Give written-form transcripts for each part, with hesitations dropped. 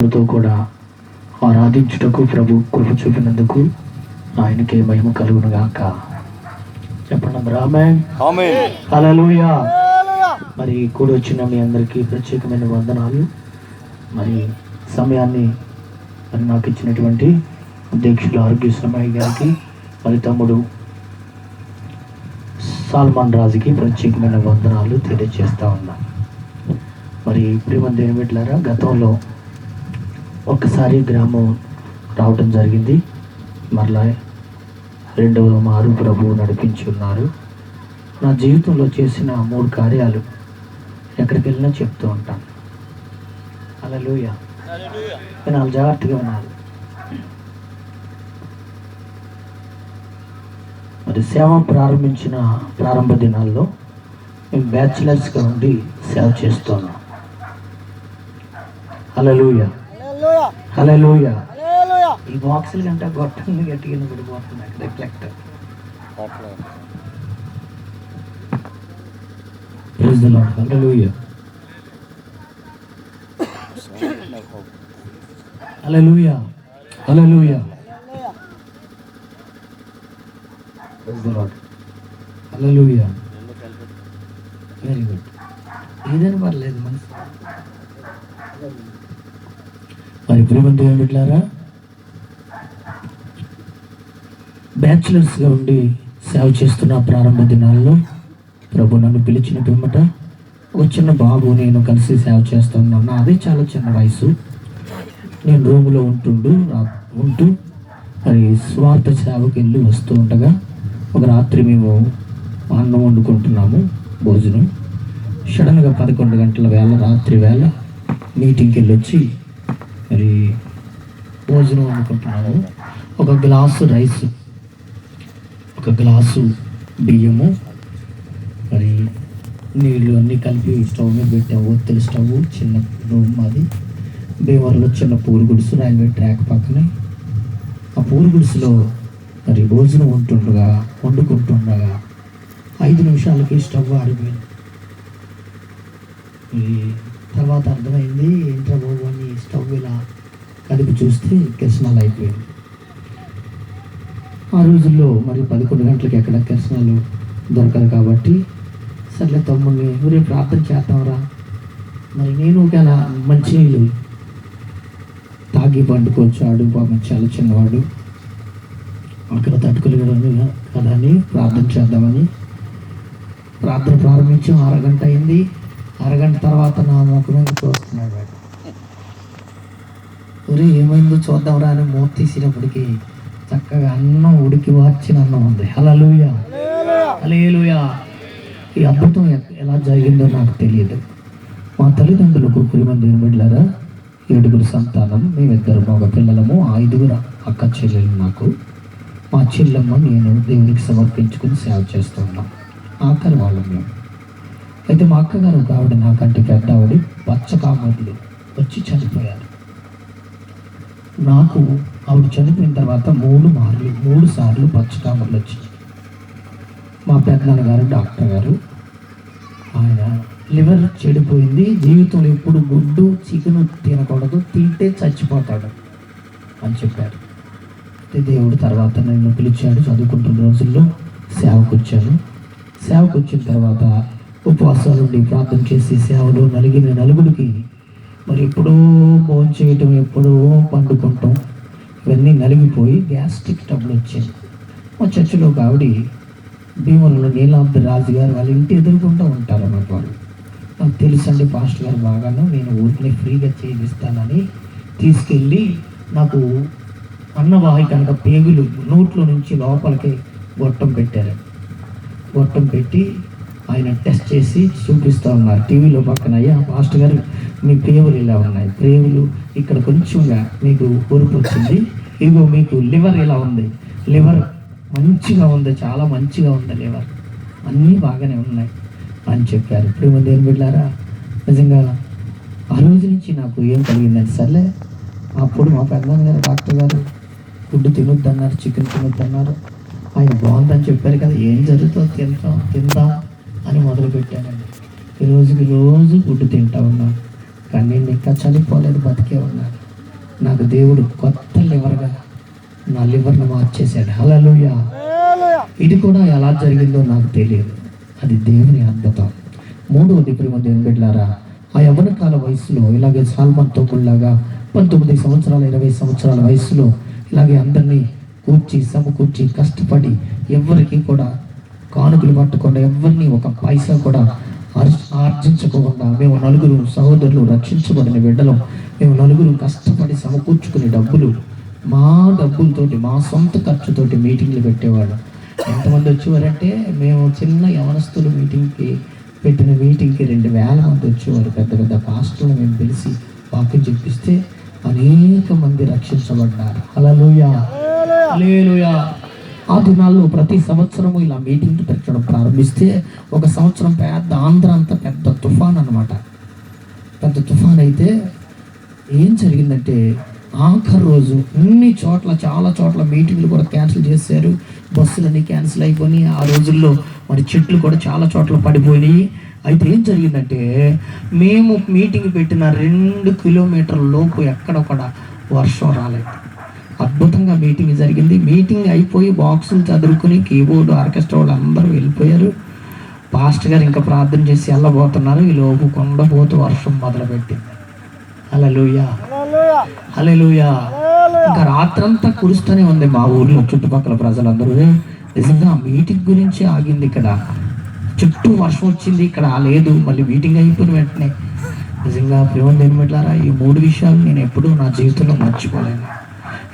తో కూడా ఆరాధించుటకు ప్రభు కృప చూపినందుకు ఆయనకే మహిమ కలుగును గాక. చెప్పండి ఆమేన్. హల్లెలూయా. మరి కూడి వచ్చిన మీ అందరికీ ప్రత్యేకమైన వందనాలు. మరి సమయాన్ని మరి నాకు ఇచ్చినటువంటి అధ్యక్షులు ఆరోగ్య శ్రమయ్య గారికి, మరి తమ్ముడు సాల్మాన్ రాజుకి ప్రత్యేకమైన వందనాలు తెలియజేస్తా ఉన్నాను. మరి ప్రియమైన దేవుని బిడ్డలారా, గతంలో ఒక్కసారి గ్రామం రావటం జరిగింది. మరలా రెండవ మారు ప్రభువు నడిపించి ఉన్నారు. నా జీవితంలో చేసిన 3 కార్యాలు ఎక్కడికి వెళ్ళినా చెప్తూ ఉంటాను. హల్లెలూయా. వినాలి, జాగ్రత్తగా ఉన్నారు. మరి సేవ ప్రారంభించిన ప్రారంభ దినాల్లో మేము బ్యాచిలర్స్గా ఉండి సేవ చేస్తున్నాం. హల్లెలూయా. హల్లెలూయా. ఈ బాక్సుల కంటే గొట్టంగా గట్టిగా పడిపోతున్నాయి reflector. Praise the Lord. Hallelujah. Hallelujah. Hallelujah. Praise the Lord. Hallelujah. Very good. ఏదైనా పర్లేదు మనసు. మరి ప్రియమైన దేవుని బిడ్డలారా, బ్యాచిలర్స్గా ఉండి సేవ చేస్తున్న ప్రారంభ దినాల్లో ప్రభు నన్ను పిలిచిన పిమ్మట ఒక చిన్న బాబు నేను కలిసి సేవ చేస్తూ ఉన్నాను. నాది చాలా చిన్న వయసు. నేను రూములో ఉంటూ మరి స్వార్థ సేవకి వెళ్ళి వస్తూ ఉండగా ఒక రాత్రి మేము అన్నం వండుకుంటున్నాము, భోజనం. సడన్గా 11 గంటల వేళ, రాత్రి వేళ మీటింగ్కి వెళ్ళి వచ్చి మరి భోజనం వండుకుంటున్నాము. ఒక గ్లాసు రైస్, ఒక గ్లాసు బియ్యము, మరి నీళ్ళు అన్నీ కలిపి స్టవ్ మీద పెట్టాము. ఒత్తిడి స్టవ్, చిన్న రూమ్ అది. భీమవరంలో చిన్న పూరు గుడిసు, రైల్వే ట్రాక్ పక్కనే. ఆ పూరు గుడిసులో మరి భోజనం వండుకుంటుండగా 5 నిమిషాలకి స్టవ్ ఆరిపోయింది. తర్వాత అర్థమైంది, ఏంట్రా బాబు అని స్టవ్ ఇలా కలిపి చూస్తే కిరసనాలు అయిపోయింది. ఆ రోజుల్లో మరి 11 గంటలకి ఎక్కడ కిరసనాలు దొరకదు కాబట్టి, సర్లే తమ్ముడిని ఊరే ప్రార్థన చేద్దాంరా, మరి నేను ఒకవేళ మంచినీళ్ళు తాగి పండుకొచ్చాడు. పాపం చాలా చిన్నవాడు, అక్కడ తట్టుకోలేడు కదా అని ప్రార్థన చేద్దామని ప్రార్థన ప్రారంభించాం. 6 గంట అయింది. 6 గంట తర్వాత నా ముఖం మీద చూస్తున్నాడు వాడు. ఊరే ఏమైందో చూద్దాంరా అని మూత తీసినప్పటికీ చక్కగా అన్నం ఉడికి వార్చిన అన్నం ఉంది. హల్లెలూయా. హల్లెలూయా. ఈ అద్భుతం ఎలా జరిగిందో నాకు తెలియదు. మా తల్లిదండ్రులకు ప్రియమైన దేవుని బిడ్డలారా, 7 సంతానం. మేమిద్దరు మగ పిల్లలము, 5 అక్క చెల్లెలు నాకు. మా చెల్లెమ్మ నేను దేవునికి సమర్పించుకుని సేవ చేస్తున్నాం. ఆఖరి వాళ్ళం మేము. అయితే మా అక్కగారు ఒక ఆవిడ, నాకంటే పెద్ద ఆవిడ, పచ్చకామర్లు వచ్చి చనిపోయారు. నాకు ఆవిడ చనిపోయిన తర్వాత 3 సార్లు పచ్చకామర్లు వచ్చింది. మా పెద్దనాన్నగారు డాక్టర్ గారు, ఆయన లివర్ చెడిపోయింది, జీవితంలో ఎప్పుడు గుడ్డు చికెన్ తినకూడదు, తింటే చచ్చిపోతాడు అని చెప్పారు. దేవుడు తర్వాత నన్ను పిలిచాడు. చదువుకుంటున్న రోజుల్లో సేవకు వచ్చాను. సేవకు వచ్చిన తర్వాత ఉపవాసాలు ఉండి ప్రార్థన చేసి సేవలో నలిగిన నలుగురికి మరి ఎప్పుడో భోజనం చేయటం, ఎప్పుడో పండుకుంటాం, ఇవన్నీ నలిగిపోయి గ్యాస్ట్రిక్ ట్రబుల్ వచ్చింది. మా చర్చిలో ఒక ఆవిడ, భీమవరంలో నీలాంబ రాజు గారు, వాళ్ళ ఇంటి ఎదుర్కొంటూ ఉంటారు అన్నమాట. వాళ్ళు నాకు తెలుసండి పాస్టర్ గారు బాగాను, నేను ఊరికే ఫ్రీగా చేయిస్తానని తీసుకెళ్ళి నాకు అన్నవాహి కనుక పేగులు నోట్లో నుంచి లోపలికి గొట్టం పెట్టారు. గొట్టం పెట్టి ఆయన టెస్ట్ చేసి చూపిస్తూ ఉన్నారు టీవీలో పక్కన. అయ్యా పాస్టర్ గారు, మీ ప్రేవులు ఇలా ఉన్నాయి, ప్రేవులు ఇక్కడ కొంచెంగా మీకు ఊరుపు వచ్చింది, ఇదిగో మీకు లివర్ ఇలా ఉంది, లివర్ మంచిగా ఉంది, చాలా మంచిగా ఉంది లివర్, అన్నీ బాగానే ఉన్నాయి అని చెప్పారు. ప్రేమ దేవుని బిడ్డలారా, నిజంగా ఆ రోజు నుంచి నాకు ఏం కలిగిందంటే, సర్లే అప్పుడు మా పెద్దనాన్నగారు డాక్టర్ గారు ఫుడ్ తినొద్దన్నారు, చికెన్ తినొద్దన్నారు, ఆయన బాగుందని చెప్పారు కదా, ఏం జరుగుతుందో తిందాం అని మొదలుపెట్టానండి. రోజు ఫుడ్ తింటా ఉన్నాను, కానీ నేను ఇంకా చనిపోలేదు, బతికే ఉన్నాను. నాకు దేవుడు కొత్త లివర్గా నా లివర్ను మార్చేశాడు. హల్లెలూయా. ఇది కూడా ఎలా జరిగిందో నాకు తెలియదు, అది దేవుని అద్భుతం. మూడవది ప్రియమైన దేవుని బిడ్డలారా, ఆ యవ్వన కాల వయసులో ఇలాగే సాల్మన్ తోపుల్లాగా 19 సంవత్సరాల 20 సంవత్సరాల వయసులో ఇలాగే అందరినీ సమకూర్చి కష్టపడి ఎవరికి కూడా కానుకలు పట్టకుండా, ఎవరిని ఒక పైసా కూడా ఆర్జించకుండా, మేము నలుగురు సహోదరులు రక్షించబడిన బిడ్డలు, మేము నలుగురు కష్టపడి సమకూర్చుకునే డబ్బులు, మా డబ్బులతోటి మా సొంత ఖర్చుతోటి మీటింగ్లు పెట్టేవాళ్ళు. ఎంతమంది వచ్చేవారంటే, మేము చిన్న యవనస్తులు పెట్టిన మీటింగ్కి 2000 మంది వచ్చేవారు. పెద్ద పెద్ద పాస్టర్లు మేము పిలిచి వాక్యం చెప్పిస్తే అనేక మంది రక్షించబడ్డారు. హల్లెలూయా, హల్లెలూయా. ఆ దినాల్లో ప్రతి సంవత్సరము ఇలా మీటింగ్ పెట్టడం ప్రారంభిస్తే ఒక సంవత్సరం పెద్ద ఆంధ్ర అంతా పెద్ద తుఫాన్ అన్నమాట. పెద్ద తుఫాన్ అయితే ఏం జరిగిందంటే, ఆఖరి రోజు చాలా చోట్ల మీటింగ్లు కూడా క్యాన్సిల్ చేశారు, బస్సులన్నీ క్యాన్సిల్ అయిపోయి. ఆ రోజుల్లో మరి చెట్లు కూడా చాలా చోట్ల పడిపోయినాయి. అయితే ఏం జరిగిందంటే, మేము మీటింగ్ పెట్టిన 2 కిలోమీటర్ల లోపు ఎక్కడ కూడా వర్షం రాలేదు. అద్భుతంగా మీటింగ్ జరిగింది. మీటింగ్ అయిపోయి బాక్సులు చదువుకుని కీబోర్డు ఆర్కెస్ట్రా వాళ్ళు అందరూ వెళ్ళిపోయారు. పాస్టర్ గారు ఇంకా ప్రార్థన చేసి వెళ్ళబోతున్నారు. ఈ లోపు కొండపోతూ వర్షం మొదలుపెట్టింది. హల్లెలూయా, హల్లెలూయా. ఇంకా రాత్రంతా కురుస్తూనే ఉంది. మా ఊర్లో చుట్టుపక్కల ప్రజలందరూ నిజంగా మీటింగ్ గురించి ఆగింది. ఇక్కడ చుట్టూ వర్షం వచ్చింది, ఇక్కడ లేదు. మళ్ళీ మీటింగ్ అయిపోయిన వెంటనే నిజంగా ప్రేమ దేనిమిట్లారా, ఈ 3 విషయాలు నేను ఎప్పుడూ నా జీవితంలో మర్చిపోలేను.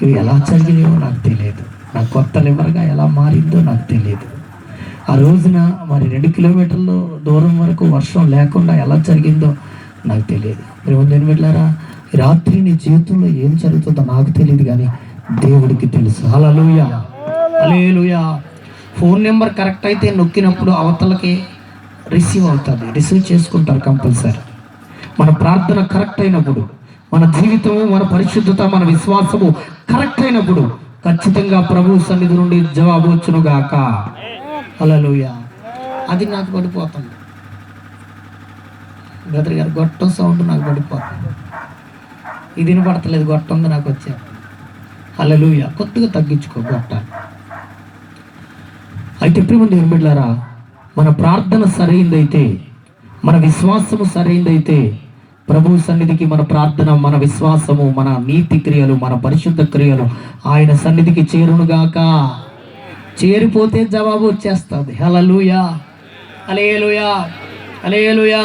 ఇవి ఎలా జరిగినాయో నాకు తెలియదు, నా కొత్త లివర్గా ఎలా మారిందో నాకు తెలియదు. ఆ రోజున మరి 2 కిలోమీటర్ల దూరం వరకు వర్షం లేకుండా ఎలా జరిగిందో నాకు తెలియదు. ప్రేమ దేనిమిట్లారా, రాత్రి నీ జీవితంలో ఏం జరుగుతుందో నాకు తెలియదు, కానీ దేవుడికి తెలుసు. హల్లెలూయా, హల్లెలూయా. ఫోన్ నెంబర్ కరెక్ట్ అయితే నొక్కినప్పుడు అవతలకి రిసీవ్ చేసుకుంటారు కంపల్సరీ. మన ప్రార్థన కరెక్ట్ అయినప్పుడు, మన జీవితము, మన పరిశుద్ధత, మన విశ్వాసము కరెక్ట్ అయినప్పుడు ఖచ్చితంగా ప్రభు సన్నిధి నుండి జవాబు వచ్చును గాక. హల్లెలూయా. అది నాకు పడిపోతుంది బ్రదర్ గారు, గొట్టం సౌండ్ నాకు పడిపోతుంది. ఇది వినపడతలేదు, గొట్టం ఉంది నాకు వచ్చారు. హల్లెలూయా. కొద్దిగా తగ్గించుకో గొట్టాలు. అయితే ప్రియమైన దేవుని బిడ్డలారా, మన ప్రార్థన సరైందైతే, మన విశ్వాసము సరైందైతే, ప్రభు సన్నిధికి మన ప్రార్థన, మన విశ్వాసము, మన నీతి క్రియలు, మన పరిశుద్ధ క్రియలు ఆయన సన్నిధికి చేరునుగాక. చేరిపోతే జవాబు వచ్చేస్తుంది. హల్లెలూయా, హల్లెలూయా, హల్లెలూయా.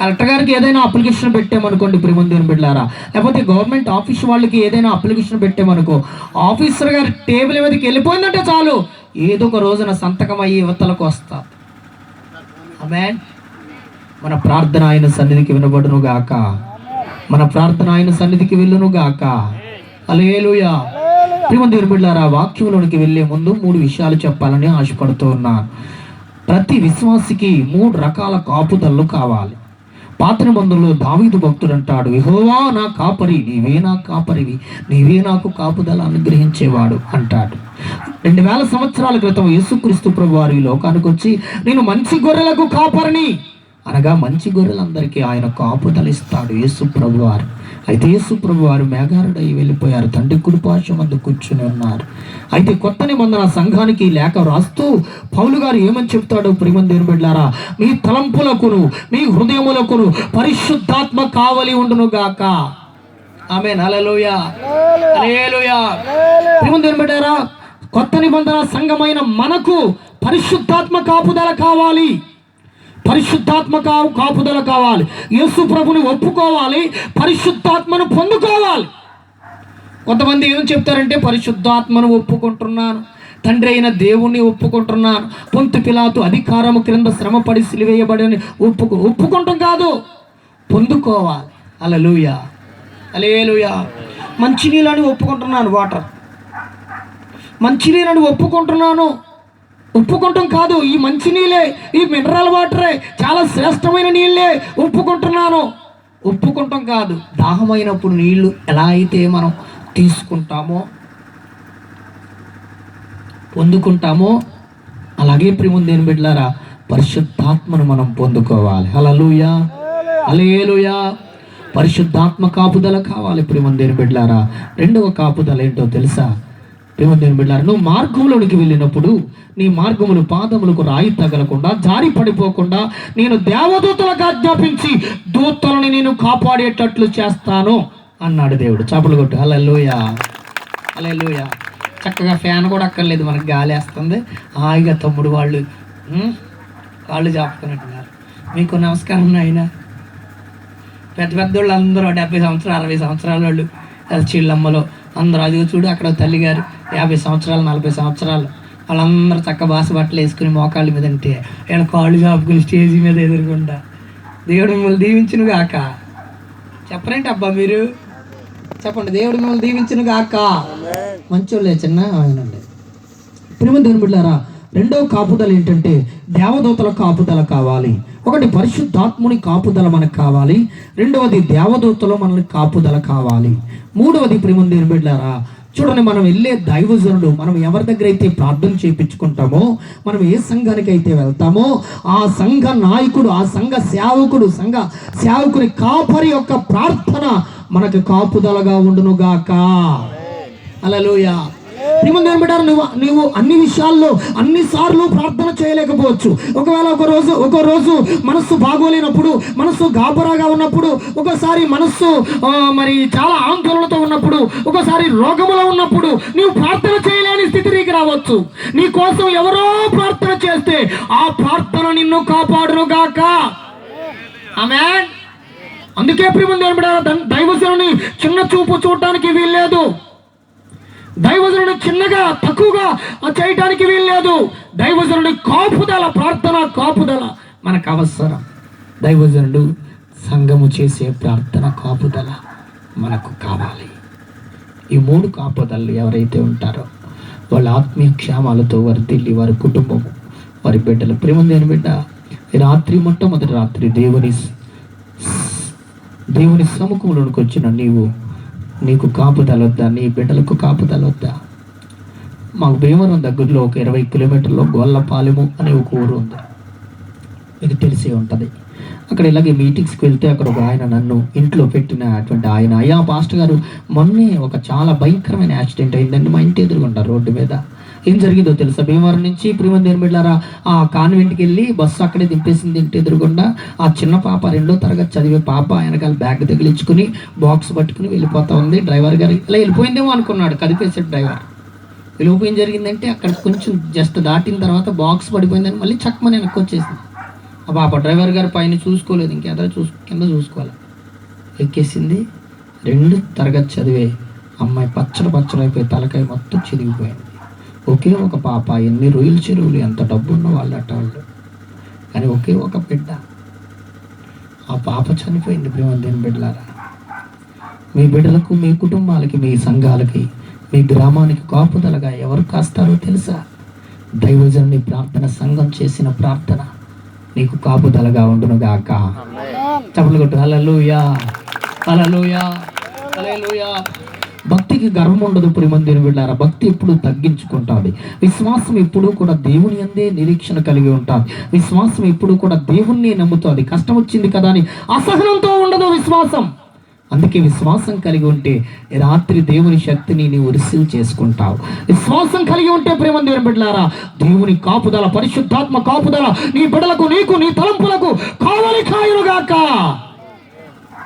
కలెక్టర్ గారికి ఏదైనా అప్లికేషన్ పెట్టామనుకోండి ప్రియమైన దేవుని బిడ్డలారా, లేకపోతే గవర్నమెంట్ ఆఫీస్ వాళ్ళకి ఏదైనా అప్లికేషన్ పెట్టామనుకో, ఆఫీసర్ గారి టేబుల్ మీదకి వెళ్ళిపోయిందంటే చాలు, ఏదో ఒక రోజున సంతకం అయ్యి యువతలకు వస్తా. ఆమేన్. మన ప్రార్థన ఆయన సన్నిధికి వినబడును గాక, మన ప్రార్థన ఆయన సన్నిధికి వెళ్ళును గాక. హల్లెలూయా. ప్రియమైన దేవుని బిడ్డలారా, వాక్యంలోనికి వెళ్ళే ముందు 3 విషయాలు చెప్పాలని ఆశపడుతూ ఉన్నాను. ప్రతి విశ్వాసికి 3 రకాల కాపుదళ్ళు కావాలి. పాత నిబంధనలో దావీదు భక్తుడు అంటాడు, యెహోవా నా కాపరి, నీవే నా కాపరివి, నీవే నాకు కాపుదల అనుగ్రహించేవాడు అంటాడు. 2000 సంవత్సరాల క్రితం యేసుక్రీస్తు ప్రభువారు ఈ లోకానికి వచ్చి, నేను మంచి గొర్రెలకు కాపరిని అనగా మంచి గొర్రెలందరికీ ఆయన కాపుదల ఇస్తాడు యేసు ప్రభువారు. అయితే యేసు ప్రభువారు మేఘారుడై వెళ్ళిపోయారు, తండ్రి కుడిపార్శ్వమందు కూర్చుని ఉన్నారు. అయితే కొత్త నిబంధన సంఘానికి లేఖ రాస్తూ పౌలు గారు ఏమని చెప్తాడు ప్రియమైన దేవుని బిడ్డలారా, మీ తలంపులకును మీ హృదయములకును పరిశుద్ధాత్మ కావలి ఉండును గాక. ఆమేన్. హల్లెలూయా, హల్లెలూయా. ప్రియమైన దేవుని బిడ్డలారా, కొత్త నిబంధన సంఘమైన మనకు పరిశుద్ధాత్మ కాపుదల కావాలి, పరిశుద్ధాత్మ కాపుదల కావాలి. యేసు ప్రభుని ఒప్పుకోవాలి, పరిశుద్ధాత్మను పొందుకోవాలి. కొంతమంది ఏం చెప్తారంటే, పరిశుద్ధాత్మను ఒప్పుకుంటున్నాను, తండ్రి అయిన దేవుణ్ణి ఒప్పుకుంటున్నాను, పొంతు పిలాతు అధికారము క్రింద శ్రమపడి సిలువేయబడని ఒప్పుకుంటాం కాదు, పొందుకోవాలి. హల్లెలూయా, హల్లెలూయా. మంచినీళ్ళని ఒప్పుకుంటున్నాను, వాటర్ మంచినీళ్ళని ఒప్పుకుంటాం కాదు, ఈ మంచినీళ్ళే, ఈ మినరల్ వాటరే, చాలా శ్రేష్టమైన నీళ్ళే ఒప్పుకుంటున్నాను, ఒప్పుకుంటాం కాదు. దాహమైనప్పుడు నీళ్లు ఎలా అయితే మనం తీసుకుంటామో పొందుకుంటామో, అలాగే ప్రియమైన దేవుని బిడ్డలారా, పరిశుద్ధాత్మను మనం పొందుకోవాలి. హల్లెలూయా, హల్లెలూయా. పరిశుద్ధాత్మ కాపుదల కావాలి ప్రియమైన దేవుని బిడ్డలారా. రెండవ కాపుదల ఏంటో తెలుసా ప్రియమైన దేవుని బిడ్డలారా? నువ్వు మార్గంలోనికి వెళ్ళినప్పుడు నీ మార్గములు పాదములకు రాయి తగలకుండా జారి పడిపోకుండా నేను దేవదూతలకు ఆజ్ఞాపించి దూతలను నేను కాపాడేటట్లు చేస్తాను అన్నాడు దేవుడు. చప్పలు కొట్టు. హల్లెలూయా, హల్లెలూయా. చక్కగా ఫ్యాన్ కూడా అక్కర్లేదు, మనకు గాలి వేస్తుంది హాయిగా. తమ్ముడు వాళ్ళు కాళ్ళు చాపుకున్నట్టున్నారు. మీకు నమస్కారం నాయన. పెద్ద పెద్దోళ్ళు అందరూ 70 సంవత్సరాలు 60 సంవత్సరాల వాళ్ళు చీళ్ళమ్మలో అందరూ. అదిగో చూడు అక్కడ తల్లిగారు 50 సంవత్సరాలు 40 సంవత్సరాలు వాళ్ళందరూ చక్క బాస బట్టలు వేసుకుని మోకాళ్ళ మీద ఉంటే వీళ్ళ కాళ్ళు చాపుకుని స్టేజీ మీద ఎదురుకుండా దేవుడు మిమ్మల్ని దీవించును గాక. చెప్పరేంటి అబ్బా మీరు? చెప్పండి, దేవుడు మిమ్మల్ని దీవించును గాక. మంచోళ్ళే చిన్న ఆయనండి. ప్రియమైన దేవుని బిడ్డలారా, రెండవ కాపుదల ఏంటంటే దేవదూతల కాపుదల కావాలి. ఒకటి పరిశుద్ధాత్ముని కాపుదల మనకు కావాలి. రెండవది దేవదూతలు మనల్ని కాపుదల కావాలి. మూడవది ప్రియమైన దేవుని బిడ్డలారా, చూడండి, మనం వెళ్ళే దైవజనుడు, మనం ఎవరి దగ్గర అయితే ప్రార్థన చేయించుకుంటామో, మనం ఏ సంఘానికి అయితే వెళ్తామో ఆ సంఘ నాయకుడు, ఆ సంఘ సేవకుని కాపరి యొక్క ప్రార్థన మనకు కాపుదలగా ఉండును గాక. హల్లెలూయా. నువ్వు అన్ని విషయాల్లో అన్నిసార్లు ప్రార్థన చేయలేకపోవచ్చు. ఒకవేళ ఒక రోజు మనస్సు బాగోలేనప్పుడు, మనస్సు గాబరాగా ఉన్నప్పుడు, ఒకసారి మనస్సు మరి చాలా ఆందోళనతో ఉన్నప్పుడు, ఒకసారి రోగములో ఉన్నప్పుడు నీవు ప్రార్థన చేయలేని స్థితి నీకు రావచ్చు. నీ కోసం ఎవరో ప్రార్థన చేస్తే ఆ ప్రార్థన నిన్ను కాపాడును గాక. ఆమేన్. అందుకే ప్రియమైన దైవజనుని చిన్న చూపు చూడటానికి వీల్లేదు. దైవజనుడు చిన్నగా తక్కువగా చేయటానికి వీల్లేదు. దైవజనుడి కాపుదల, ప్రార్థన కాపుదల మనకు అవసరం. దైవజనుడు సంఘము చేసే ప్రార్థన కాపుదల మనకు కావాలి. ఈ 3 కాపుదలు ఎవరైతే ఉంటారో వాళ్ళ ఆత్మీయ క్షేమాలతో వర్ధిల్లి వారి కుటుంబము, వారి బిడ్డలు. ప్రేమ బిడ్డ, రాత్రి మొట్టమొదటి రాత్రి దేవుని సముఖంలోనికి వచ్చిన నీకు కాపుదల వద్దా? నీ బిడ్డలకు కాపుదల వద్దా? మాకు భీమవరం దగ్గరలో ఒక 20 కిలోమీటర్లో గొల్లపాలెము అనే ఒక ఊరు ఉంది, మీకు తెలిసే ఉంటుంది. అక్కడ ఇలాగే మీటింగ్స్కి వెళ్తే అక్కడ ఒక ఆయన నన్ను ఇంట్లో పెట్టిన అటువంటి ఆయన, అయ్యా పాస్టర్ గారు మొన్నే ఒక చాలా భయంకరమైన యాక్సిడెంట్ అయిందండి మా ఇంటి ఎదురుగుంటారు రోడ్డు మీద. ఏం జరిగిందో తెలుసా? భీమవరం నుంచి ప్రియమైన దేవుని బిడ్డలారా, ఆ కాన్వెంట్కి వెళ్ళి బస్సు అక్కడే దింపేసింది ఇంటి ఎదురుగుండా. ఆ చిన్న పాప 2వ తరగతి చదివే పాప వెనకాల బ్యాగ్ తగిలించుకుని బాక్స్ పట్టుకుని వెళ్ళిపోతా ఉంది. డ్రైవర్ గారు ఇలా వెళ్ళిపోయిందేమో అనుకున్నాడు, కదిపేసాడు డ్రైవర్. వెళ్ళిపోయి ఏం జరిగిందంటే అక్కడ కొంచెం జస్ట్ దాటిన తర్వాత బాక్స్ పడిపోయిందని మళ్ళీ చక్కమని వెనక్కి వచ్చేసింది. ఆ పాప డ్రైవర్ గారు పైన చూసుకోలేదు, కింద చూసుకోవాలి. ఎక్కేసింది. 2వ తరగతి చదివే అమ్మాయి పచ్చడైపోయి తలకాయ మొత్తం చిరిగిపోయింది. ఒకే ఒక పాప, ఎన్ని రొయ్యల చెరువులు, ఎంత డబ్బు ఉన్న వాళ్ళు అట్టవాళ్ళు, కానీ ఒకే ఒక బిడ్డ. ఆ పాప చనిపోయింది. ప్రేమ దేని బిడ్డలారా, మీ బిడ్డలకు, మీ కుటుంబాలకి, మీ సంఘాలకి, మీ గ్రామానికి కాపుదలగా ఎవరు కాస్తారో తెలుసా? దైవజనుని ప్రార్థన, సంఘం చేసిన ప్రార్థన నీకు కాపుదలగా ఉండును గాక. చప్పట్లు కొట్టు. హల్లెలూయా, హల్లెలూయా, హల్లెలూయా. భక్తికి గర్వం ఉండదు ప్రియమైన దేవుని బిడ్డలారా. భక్తి ఎప్పుడు తగ్గించుకుంటుంది. విశ్వాసం ఎప్పుడు కూడా దేవుని యందే నిరీక్షణ కలిగి ఉంటుంది. విశ్వాసం ఎప్పుడు కూడా దేవుణ్ణి నమ్ముతుంది. కష్టం వచ్చింది కదా అని అసహనంతో ఉండదు విశ్వాసం. అందుకే విశ్వాసం కలిగి ఉంటే రాత్రి దేవుని శక్తిని నీవు రిసీవ్ చేసుకుంటావు. విశ్వాసం కలిగి ఉంటే ప్రియమైన దేవుని బిడ్డలారా, దేవుని కాపుదల, పరిశుద్ధాత్మ కాపుదల నీ బిడ్డలకు, నీకు, నీ తలంపులకు కావలి కాయునుగాక.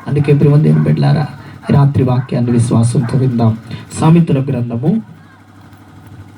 అందుకే ప్రియమైన దేవుని బిడ్డలారా, రాత్రి వాక్యాన్ని విశ్వాసంతో విందాం. సామెతల గ్రంథము